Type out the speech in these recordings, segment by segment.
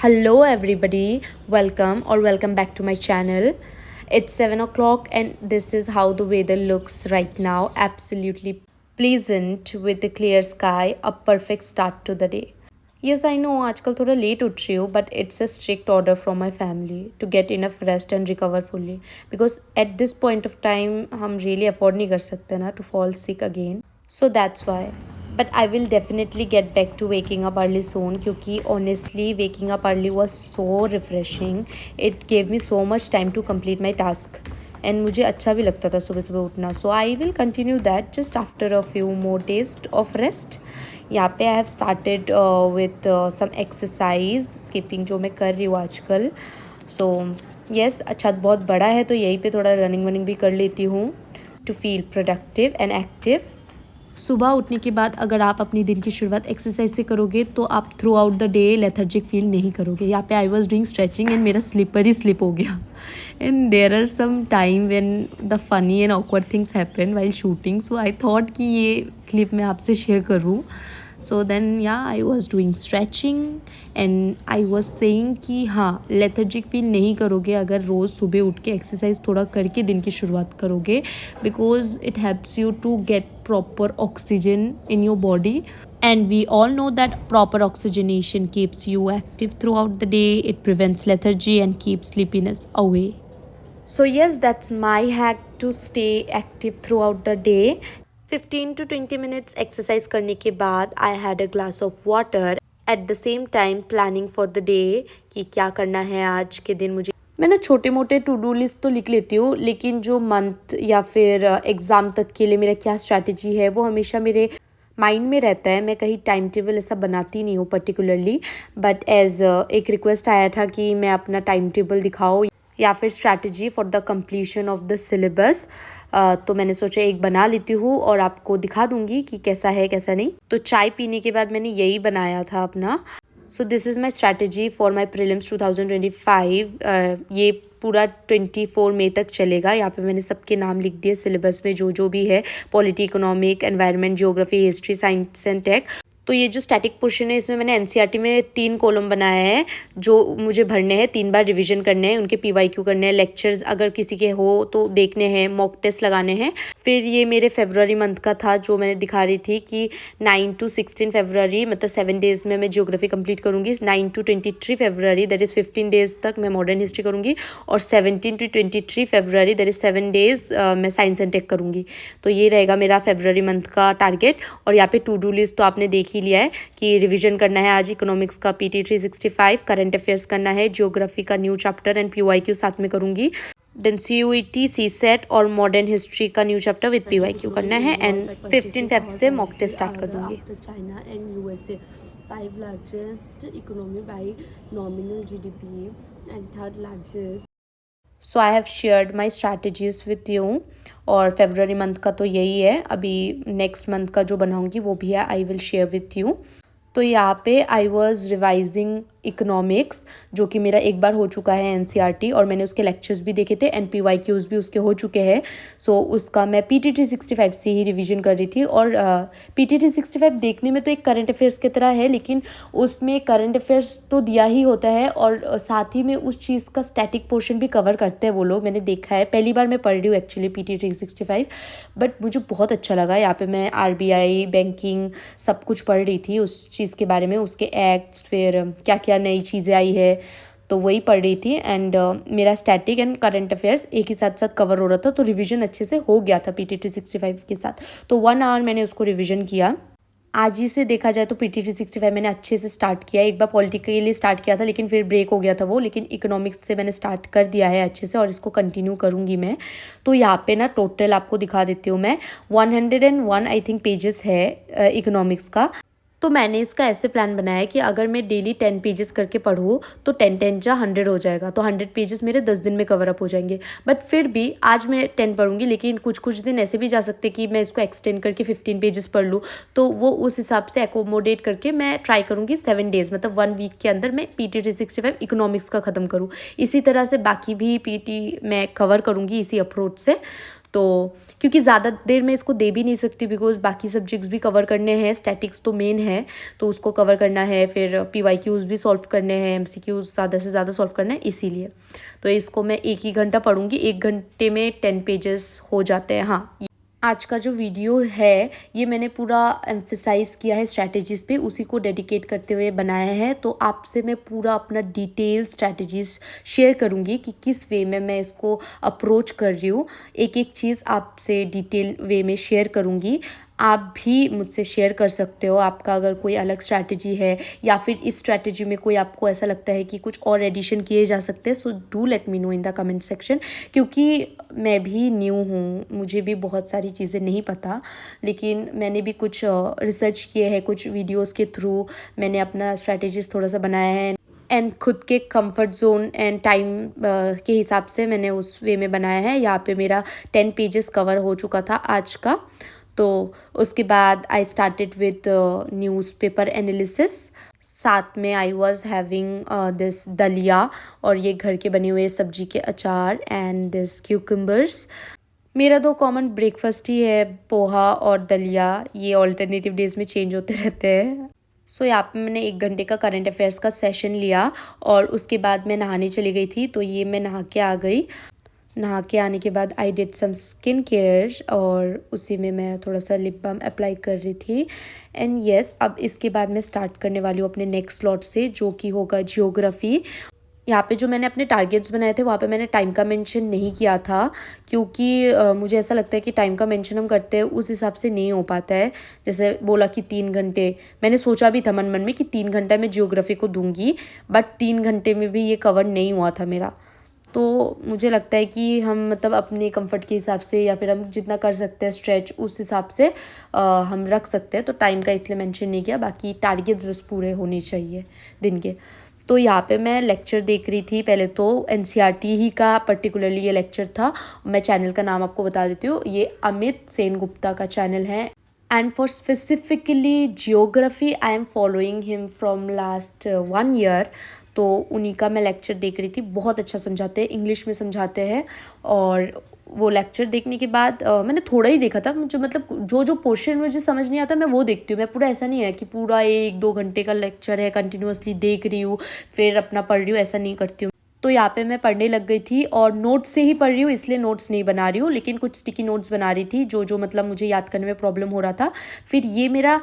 Hello, everybody. Welcome back to my channel. It's 7 o'clock, and this is how the weather looks right now. Absolutely pleasant with a clear sky, a perfect start to the day. Yes, I know आजकल थोड़ा late उठ रही हूँ, but it's a strict order from my family to get enough rest and recover fully. Because at this point of time, हम really afford नहीं कर सकते ना to fall sick again. So that's why. But I will definitely get back to waking up early soon क्योंकि honestly waking up early was so refreshing. It gave me so much time to complete my task. And मुझे अच्छा भी लगता था सुबह सुबह उठना. So I will continue that just after a few more days of rest. यहाँ पे I have started with some exercise skipping जो मैं कर रही हूँ आजकल. सो येस, छत बहुत बड़ा है तो यहीं पे थोड़ा रनिंग वनिंग भी कर लेती हूँ to feel productive and active. सुबह उठने के बाद अगर आप अपनी दिन की शुरुआत एक्सरसाइज से करोगे तो आप throughout the day lethargic feel नहीं करोगे. यहाँ पे I was doing stretching and मेरा स्लिपर ही स्लिप हो गया. And there are some time when the funny and awkward things happen while shooting. So I thought कि ये क्लिप मैं आपसे शेयर करूँ. So then I was doing stretching and I was saying कि हाँ, लेथर्जिक फील नहीं करोगे अगर रोज़ सुबह उठ के एक्सरसाइज थोड़ा करके दिन की शुरुआत करोगे. Because it helps you to get proper oxygen in your body, and we all know that proper oxygenation keeps you active throughout the day. It prevents lethargy and keeps sleepiness away. So yes, that's my hack to stay active throughout the day. 15 to 20 minutes exercise करने के बाद I had a glass of water. At the same time planning for the day कि क्या करना है आज के दिन. मुझे मैं ना छोटे मोटे टू डू लिस्ट तो लिख लेती हूँ, लेकिन जो मंथ या फिर एग्ज़ाम तक के लिए मेरा क्या स्ट्रैटेजी है वो हमेशा मेरे माइंड में रहता है. मैं कहीं टाइम टेबल ऐसा बनाती नहीं हूँ पर्टिकुलरली, बट एज एक रिक्वेस्ट आया था कि मैं अपना टाइम टेबल दिखाओ या फिर strategy for the completion of the syllabus. तो मैंने सोचा एक बना लेती हूँ और आपको दिखा दूँगी कि कैसा है कैसा नहीं. तो चाय पीने के बाद मैंने यही बनाया था अपना. So this is my strategy for my prelims 2025. ये पूरा 24 मई तक चलेगा. यहाँ पे मैंने सबके नाम लिख दिए सिलेबस में जो जो भी है. Polity, economic, environment, geography, history, science and tech. तो ये जो स्टैटिक पोर्शन है इसमें मैंने एनसीईआरटी में 3 कॉलम बनाया है जो मुझे भरने हैं. 3 बार रिवीजन करने हैं, उनके पीवाईक्यू करने हैं, लेक्चर्स अगर किसी के हो तो देखने हैं, मॉक टेस्ट लगाने हैं. फिर ये मेरे फरवरी मंथ का था जो मैंने दिखा रही थी कि 9 to 16 फरवरी मतलब 7 डेज़ में मैं जियोग्राफी कंप्लीट करूँगी. 9 to 23 February that is 15 days तक मैं मॉडर्न हिस्ट्री करूँगी. और 17 to 23 February that is 7 days मैं साइंस एंड टेक करूँगी. तो ये रहेगा मेरा फरवरी मंथ का टारगेट. और यहाँ पे टू डू लिस्ट तो आपने देख ही लिया है कि रिवीजन करना है आज इकोनॉमिक्स का PT 365, करंट अफेयर्स करना है, जियोग्राफी का न्यू चैप्टर एंड PYQ साथ में करूँगी. देन CUET, CSET और मॉडर्न हिस्ट्री का न्यू चैप्टर विद PYQ करना है. एंड 15 फेब से मॉक टेस्ट स्टार्ट कर दूँगी. China and USA 5 largest economy by nominal GDP and 3rd largest. So I have shared my strategies with you. और फरवरी month का तो यही है. अभी नेक्स्ट मंथ का जो बनाऊँगी वो भी है, I will share with you. तो यहाँ पे आई वॉज रिवाइजिंग इकोनॉमिक्स जो कि मेरा एक बार हो चुका है NCERT, और मैंने उसके लेक्चर्स भी देखे थे एंड PYQs भी उसके हो चुके हैं. सो उसका मैं PT 365 से ही रिवीजन कर रही थी. और PT 365 देखने में तो एक करंट अफेयर्स की तरह है, लेकिन उसमें करंट अफेयर्स तो दिया ही होता है और साथ ही में उस चीज़ का स्टैटिक पोर्शन भी कवर करते हैं वो लोग. मैंने देखा है, पहली बार मैं पढ़ रही हूँ एक्चुअली PT 365, बट मुझे बहुत अच्छा लगा. यहाँ पे मैं RBI, बैंकिंग सब कुछ पढ़ रही थी उस चीज़ के बारे में, उसके एक्ट्स, फिर क्या क्या नई चीज़ें आई है तो वही पढ़ रही थी. एंड मेरा स्टैटिक एंड करंट अफेयर्स एक ही साथ साथ कवर हो रहा था, तो रिवीजन अच्छे से हो गया था PT 365 के साथ. तो 1 आवर मैंने उसको रिवीजन किया. आज ही से देखा जाए तो PT 365 मैंने अच्छे से स्टार्ट किया. एक बार पॉलिटी के लिए स्टार्ट किया था लेकिन फिर ब्रेक हो गया था वो, लेकिन इकोनॉमिक्स से मैंने स्टार्ट कर दिया है अच्छे से और इसको कंटिन्यू करूँगी मैं. तो यहाँ पे ना टोटल आपको दिखा देती हूँ मैं. 101 आई थिंक पेजेस है इकोनॉमिक्स का. तो मैंने इसका ऐसे प्लान बनाया है कि अगर मैं डेली 10 पेजेस करके पढूँ तो 10 जा 100 हो जाएगा. तो 100 पेजेस मेरे 10 दिन में कवर अप हो जाएंगे. बट फिर भी आज मैं 10 पढ़ूंगी, लेकिन कुछ दिन ऐसे भी जा सकते कि मैं इसको एक्सटेंड करके 15 पेजेस पढ़ लूँ. तो वो उस हिसाब से एकोमोडेट करके मैं ट्राई करूँगी 7 डेज़ मतलब 1 वीक के अंदर मैं PT 365 इकोनॉमिक्स का ख़त्म करूँ. इसी तरह से बाकी भी PT मैं कवर करूँगी इसी अप्रोच से. तो क्योंकि ज़्यादा देर मैं इसको दे भी नहीं सकती बिकॉज बाकी सब्जेक्ट्स भी कवर करने हैं, स्टैटिक्स तो मेन है तो उसको कवर करना है, फिर PYQs भी सॉल्व करने हैं, MCQs ज़्यादा से ज़्यादा सॉल्व करना है, इसीलिए तो इसको मैं 1 ही घंटा पढ़ूंगी। 1 घंटे में 10 पेजेस हो जाते हैं। हाँ, आज का जो वीडियो है ये मैंने पूरा एम्फेसाइज़ किया है स्ट्रैटेजीज़ पे, उसी को डेडिकेट करते हुए बनाया है। तो आपसे मैं पूरा अपना डिटेल स्ट्रैटेजीज़ शेयर करूँगी कि किस वे में मैं इसको अप्रोच कर रही हूँ। एक एक चीज़ आपसे डिटेल वे में शेयर करूँगी। आप भी मुझसे शेयर कर सकते हो, आपका अगर कोई अलग स्ट्रैटेजी है या फिर इस स्ट्रैटेजी में कोई आपको ऐसा लगता है कि कुछ और एडिशन किए जा सकते हैं, so do let me know in the comment section. क्योंकि मैं भी न्यू हूँ, मुझे भी बहुत सारी चीज़ें नहीं पता, लेकिन मैंने भी कुछ रिसर्च किए हैं, कुछ वीडियोस के थ्रू मैंने अपना स्ट्रैटेजीज थोड़ा सा बनाया है एंड खुद के कंफर्ट जोन एंड टाइम के हिसाब से मैंने उस वे में बनाया है। यहाँ पे मेरा 10 पेजेस कवर हो चुका था आज का। तो उसके बाद I started with newspaper analysis, साथ में आई वॉज हैविंग दिस दलिया और ये घर के बने हुए सब्जी के अचार एंड दिस क्यूकम्बर्स। मेरा 2 कॉमन ब्रेकफास्ट ही है, पोहा और दलिया, ये ऑल्टरनेटिव डेज में चेंज होते रहते हैं। सो यहाँ पे मैंने 1 घंटे का करंट अफेयर्स का सेशन लिया और उसके बाद मैं नहाने चली गई थी। तो ये मैं नहा के आ गई। नहा के आने के बाद I did some skin care और उसी में मैं थोड़ा सा लिप बाम अप्लाई कर रही थी। एंड येस, अब इसके बाद मैं स्टार्ट करने वाली हूँ अपने नेक्स्ट स्लॉट से, जो कि होगा जियोग्राफी। यहाँ पे जो मैंने अपने टारगेट्स बनाए थे वहाँ पे मैंने टाइम का मेंशन नहीं किया था, क्योंकि मुझे ऐसा लगता है कि टाइम का मेंशन हम करते हैं उस हिसाब से नहीं हो पाता है। जैसे बोला कि 3 घंटे, मैंने सोचा भी था मन मन में कि 3 घंटा मैं जियोग्राफी को दूंगी, बट 3 घंटे में भी ये कवर नहीं हुआ था मेरा। तो मुझे लगता है कि हम मतलब अपने कंफर्ट के हिसाब से या फिर हम जितना कर सकते हैं स्ट्रेच, उस हिसाब से हम रख सकते हैं। तो टाइम का इसलिए मेंशन नहीं किया, बाकी टारगेट्स बस पूरे होने चाहिए दिन के। तो यहाँ पे मैं लेक्चर देख रही थी। पहले तो NCERT ही का पर्टिकुलरली ये लेक्चर था। मैं चैनल का नाम आपको बता देती हूँ, ये अमित सेन गुप्ता का चैनल है। And for specifically geography I am following him from last 1 year. तो उन्हीं का मैं लेक्चर देख रही थी। बहुत अच्छा समझाते हैं, इंग्लिश में समझाते हैं। और वो लेक्चर देखने के बाद मैंने थोड़ा ही देखा था, मुझे मतलब जो जो पोर्शन मुझे समझ नहीं आता मैं वो देखती हूँ। मैं पूरा, ऐसा नहीं है कि पूरा 1-2 घंटे का लेक्चर है कंटिन्यूअसली देख रही हूँ फिर अपना पढ़ रही हूँ, ऐसा नहीं करती हूँ। तो यहाँ पे मैं पढ़ने लग गई थी और नोट्स से ही पढ़ रही हूँ, इसलिए नोट्स नहीं बना रही हूँ, लेकिन कुछ स्टिकी नोट्स बना रही थी जो जो मतलब मुझे याद करने में प्रॉब्लम हो रहा था। फिर ये मेरा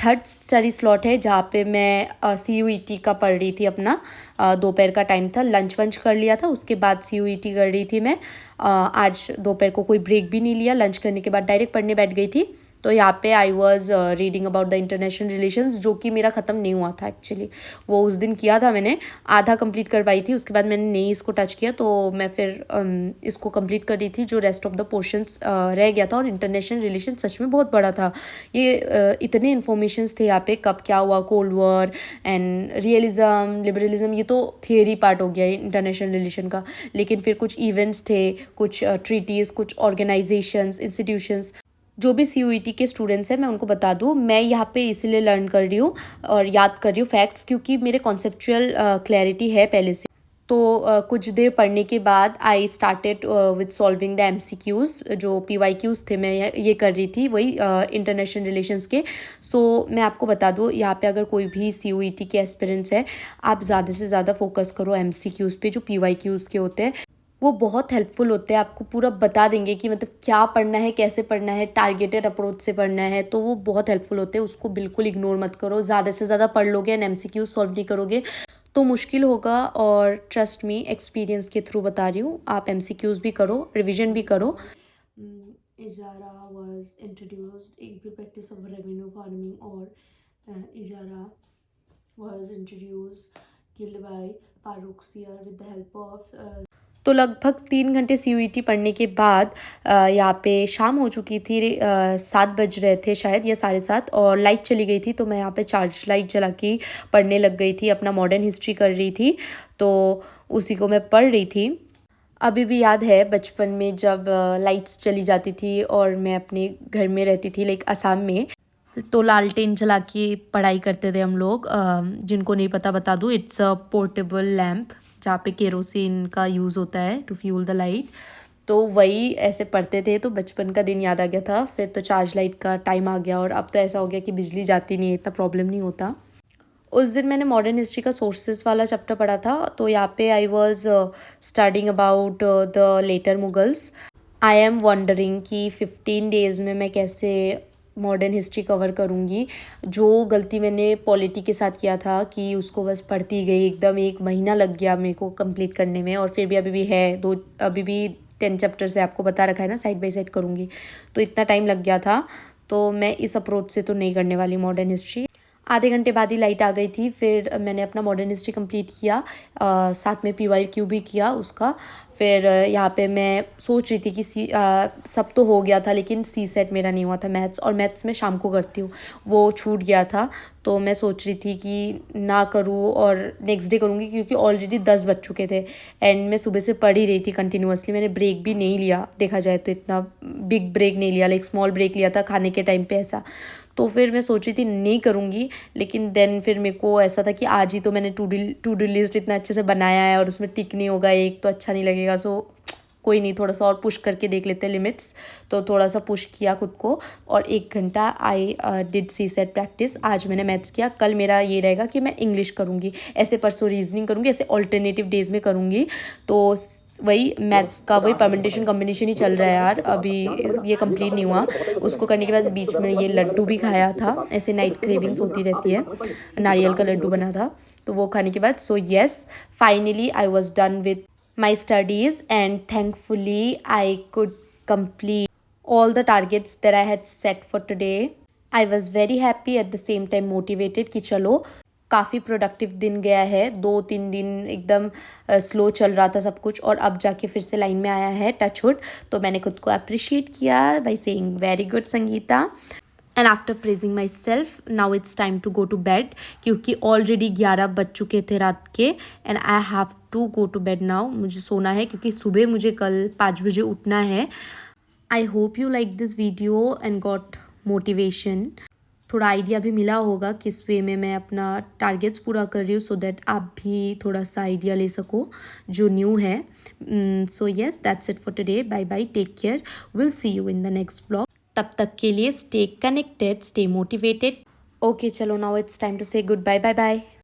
थर्ड स्टडी स्लॉट है जहाँ पे मैं CUET का पढ़ रही थी अपना। दोपहर का टाइम था, लंच वंच कर लिया था, उसके बाद CUET कर रही थी मैं। आज दोपहर को कोई ब्रेक भी नहीं लिया, लंच करने के बाद डायरेक्ट पढ़ने बैठ गई थी। तो यहाँ पे I was reading about the international relations, जो कि मेरा ख़त्म नहीं हुआ था एक्चुअली। वो उस दिन किया था मैंने, आधा कंप्लीट कर पाई थी, उसके बाद मैंने नहीं इसको टच किया। तो मैं फिर इसको कंप्लीट कर रही थी, जो रेस्ट ऑफ द पोर्शंस रह गया था। और इंटरनेशनल रिलेशन सच में बहुत बड़ा था। ये इतने इन्फॉर्मेशंस थे यहाँ पे, कब क्या हुआ, cold war and realism, liberalism, ये तो थियरी पार्ट हो गया इंटरनेशनल रिलेशन का। लेकिन फिर कुछ इवेंट्स थे, कुछ ट्रीटीज़, कुछ ऑर्गेनाइजेशंस, इंस्टीट्यूशंस। जो भी CUET के स्टूडेंट्स हैं, मैं उनको बता दूँ, मैं यहाँ पे इसीलिए लर्न कर रही हूँ और याद कर रही हूँ फैक्ट्स, क्योंकि मेरे कॉन्सेप्चुअल क्लैरिटी है पहले से। तो कुछ देर पढ़ने के बाद I started with solving the MCQs। जो PYQs थे मैं ये कर रही थी, वही इंटरनेशनल रिलेशंस के। सो मैं आपको बता दूँ, यहाँ पे अगर कोई भी CUET के एस्पिरेंट्स है, आप ज़्यादा से ज़्यादा फोकस करो MCQs पे, जो PYQs के होते हैं। वो बहुत हेल्पफुल होते हैं, आपको पूरा बता देंगे कि मतलब क्या पढ़ना है, कैसे पढ़ना है, टारगेटेड अप्रोच से पढ़ना है। तो वो बहुत हेल्पफुल होते हैं, उसको बिल्कुल इग्नोर मत करो। ज़्यादा से ज़्यादा पढ़ लोगे एंड MCQ सॉल्व नहीं करोगे तो मुश्किल होगा। और ट्रस्ट मी, एक्सपीरियंस के थ्रू बता रही हूँ, आप MCQs भी करो, रिविजन भी करो। इजारा was introduced, equal practice of revenue farming, or Ijara was introduced, killed by Farooq Siyar with the help of तो लगभग 3 घंटे CUET पढ़ने के बाद यहाँ पे शाम हो चुकी थी। 7 बज रहे थे शायद या 7:30, और लाइट चली गई थी। तो मैं यहाँ पे चार्ज लाइट जला के पढ़ने लग गई थी, अपना मॉडर्न हिस्ट्री कर रही थी। तो उसी को मैं पढ़ रही थी। अभी भी याद है बचपन में जब लाइट्स चली जाती थी और मैं अपने घर में रहती थी, लाइक असम में, तो लालटेन जला के पढ़ाई करते थे हम लोग। जिनको नहीं पता बता दूँ, इट्स अ पोर्टेबल लैम्प जहाँ पे केरोसिन का यूज़ होता है टू फ्यूल द लाइट। तो वही ऐसे पढ़ते थे, तो बचपन का दिन याद आ गया था। फिर तो चार्ज लाइट का टाइम आ गया और अब तो ऐसा हो गया कि बिजली जाती नहीं है, इतना प्रॉब्लम नहीं होता। उस दिन मैंने मॉडर्न हिस्ट्री का सोर्सेस वाला चैप्टर पढ़ा था, तो यहाँ पे I was studying about the later Mughals. I am wondering कि 15 डेज़ में मैं कैसे मॉडर्न हिस्ट्री कवर करूँगी। जो गलती मैंने पॉलिटी के साथ किया था कि उसको बस पढ़ती गई, एकदम 1 महीना लग गया मेरे को कंप्लीट करने में, और फिर भी अभी भी है दो, अभी भी 10 चैप्टर्स है, आपको बता रखा है ना, साइड बाय साइड करूँगी, तो इतना टाइम लग गया था। तो मैं इस अप्रोच से तो नहीं करने वाली मॉडर्न हिस्ट्री। आधे घंटे बाद ही लाइट आ गई थी, फिर मैंने अपना मॉडर्न हिस्ट्री कंप्लीट किया, साथ में PYQ भी किया उसका। फिर यहाँ पे मैं सोच रही थी कि सब तो हो गया था, लेकिन CSET मेरा नहीं हुआ था मैथ्स, और मैथ्स मैं शाम को करती हूँ, वो छूट गया था। तो मैं सोच रही थी कि ना करूँ और नेक्स्ट डे करूँगी, क्योंकि ऑलरेडी 10 बज चुके थे एंड मैं सुबह से पढ़ ही रही थी कंटिन्यूअसली। मैंने ब्रेक भी नहीं लिया, देखा जाए तो इतना बिग ब्रेक नहीं लिया, लाइक स्मॉल ब्रेक लिया था खाने के टाइम पे ऐसा। तो फिर मैं सोची थी नहीं करूँगी, लेकिन देन फिर मेरे को ऐसा था कि आज ही तो मैंने टू डू लिस्ट इतना अच्छे से बनाया है और उसमें टिक नहीं होगा एक, तो अच्छा नहीं लगेगा। सो कोई नहीं, थोड़ा सा और पुश करके देख लेते हैं लिमिट्स। तो थोड़ा सा पुश किया खुद को, और 1 घंटा आई डिड CSET प्रैक्टिस। आज मैंने मैथ्स किया, कल मेरा ये रहेगा कि मैं इंग्लिश करूँगी, ऐसे परसों रीजनिंग करूँगी, ऐसे ऑल्टरनेटिव डेज में करूँगी। तो वही मैथ्स का वही परमेंटेशन कॉम्बिनेशन ही चल रहा है यार, अभी ये कंप्लीट नहीं हुआ। उसको करने के बाद बीच में ये लड्डू भी खाया था, ऐसे नाइट क्रेविंग्स होती रहती है, नारियल का लड्डू बना था, तो वो खाने के बाद so yes, finally I was done with my studies, and thankfully I could complete all the targets that I had set for today. I was very happy, at the same time motivated कि चलो काफ़ी productive दिन गया है। 2-3 दिन एकदम slow चल रहा था सब कुछ, और अब जाके फिर से लाइन में आया है, टचवुड। तो मैंने खुद को अप्रिशिएट किया by saying very good Sangeeta. And after praising myself, now it's time to go to bed, क्योंकि ऑलरेडी 11 बज चुके थे रात के, and I have to go to bed now. मुझे सोना है क्योंकि सुबह मुझे कल 5 बजे उठना है। I hope you like this video and got motivation. थोड़ा आइडिया भी मिला होगा किस वे में मैं अपना टारगेट्स पूरा कर रही हूँ, सो दैट आप भी थोड़ा सा आइडिया ले सको जो न्यू है। So yes, that's it for today. Bye bye, take care, will see you in the next vlog. तब तक के लिए stay connected, stay motivated. Okay चलो, now it's time to say goodbye, bye bye.